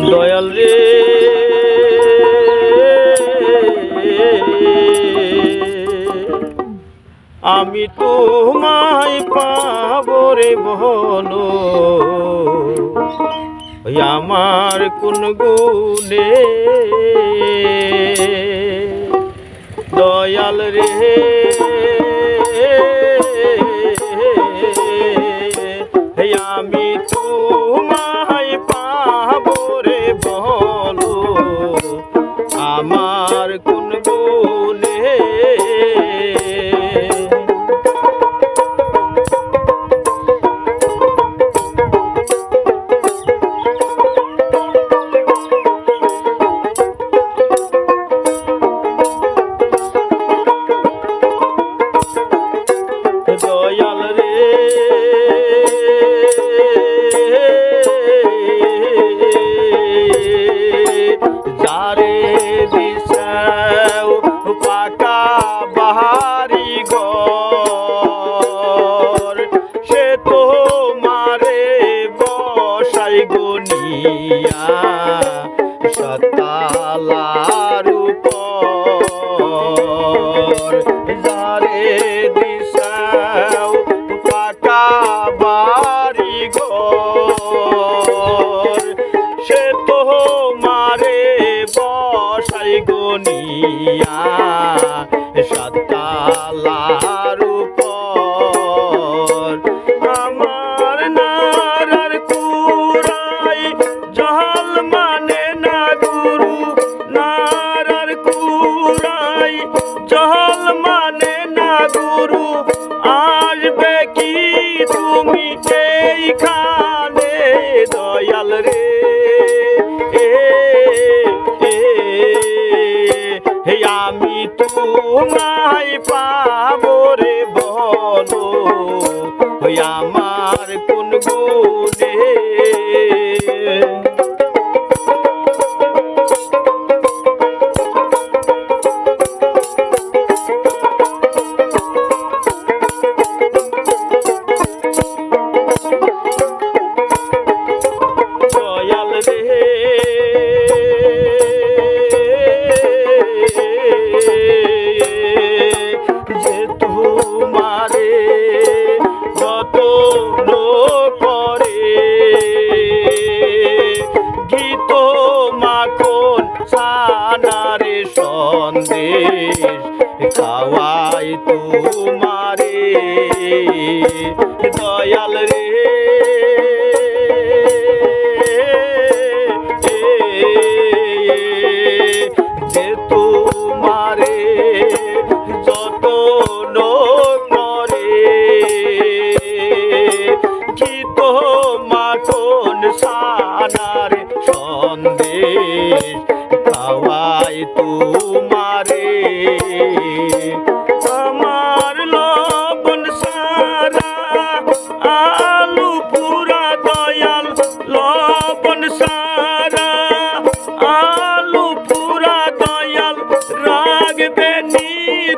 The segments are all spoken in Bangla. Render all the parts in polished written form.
দয়াল রে আমি তোমায় পাবো রে বলো ওই আমার কোন গুণে দয়াল রে আমি তোমায় পাবো রে বলো আমার কোন গুণে দয়াল রে যারে দিশাও পাকা বাহারি ঘর সে তো মারে বসাই গনিয়া সতালার উপর যারে দিশাও পাকা বাড়ি ঘর সে তো মারে বসাই গনিয়া সতালার উপর আমার নারার কুড়াই জল মানে না গুরু নারার কুড়াই জল মানে না গুরু আসবে কি তুমি এইখানে দয়াল রে আমি তোমায় পাবো রে বলো আমার কোন গুণে দয়াল রে যে তোমারে যত করে গীত মাখন সানারে সন্দেশ খাওয়াই তোমারে দয়াল রে যে তোমারে যত করে গীত মাখন সানারে সন্দেশ খাওয়াই তোমারে আমার লবণ সারা আলু পুরা দয়াল লবণ সারা আলু পুরা দয়াল রাগবে নি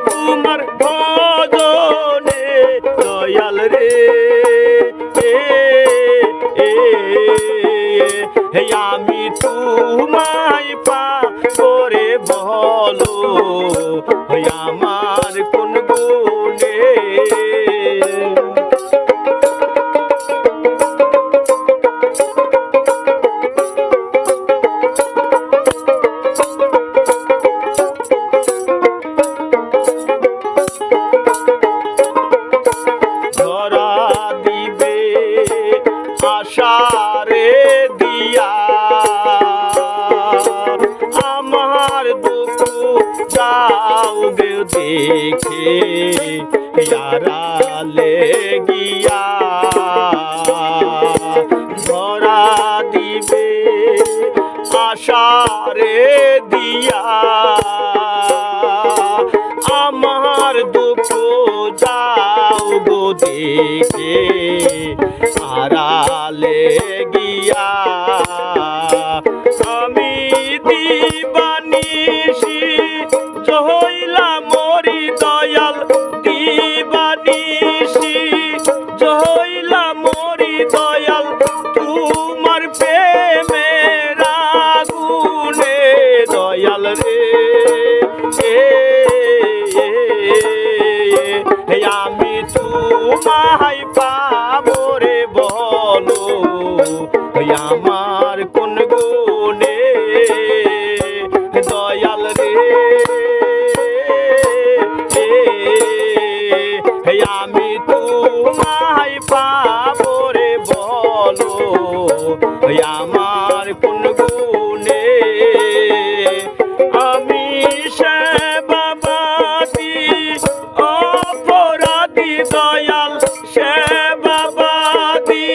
তোমার ভজনে দয়াল রে আমি তোমায় পাবো রে বলো আমার কোন গুণে ধরা দিবে আশারে দিয়া আমার দুঃখ যাও গে দেখে ইয়ারালে গিয়া ধরা দিবে আশারে দিয়া আমার দুঃখ যাও গো দেখে আড়ালে গিয়া আমি দিবানিশি জহইলা মরি দয়াল দিবানিশি জহইলা মরি দয়াল তোমার প্রেমেরা কোন গুণে দয়াল রে আমি তোমায় পাবো রে বলো আমার কোন গুণে আমি সেবাবাদী অপরাধী দয়াল সেবাবাদী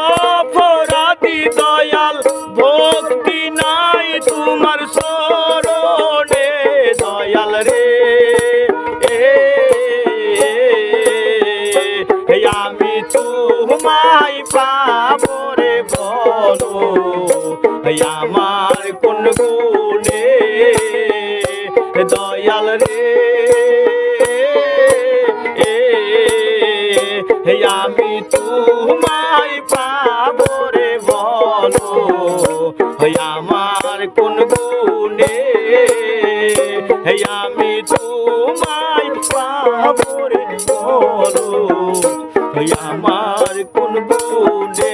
অপরাধী দয়াল ভক্তি নাই তোমার চরণে দয়াল রে আমি তোমায় পাবো রে বলো আমার কোন গুণে দয়াল রে আমি তোমায় পাবো রে বলো আমার কোন গুণে আমি তোমায় পাবো রে বলো আমার কোন গুণে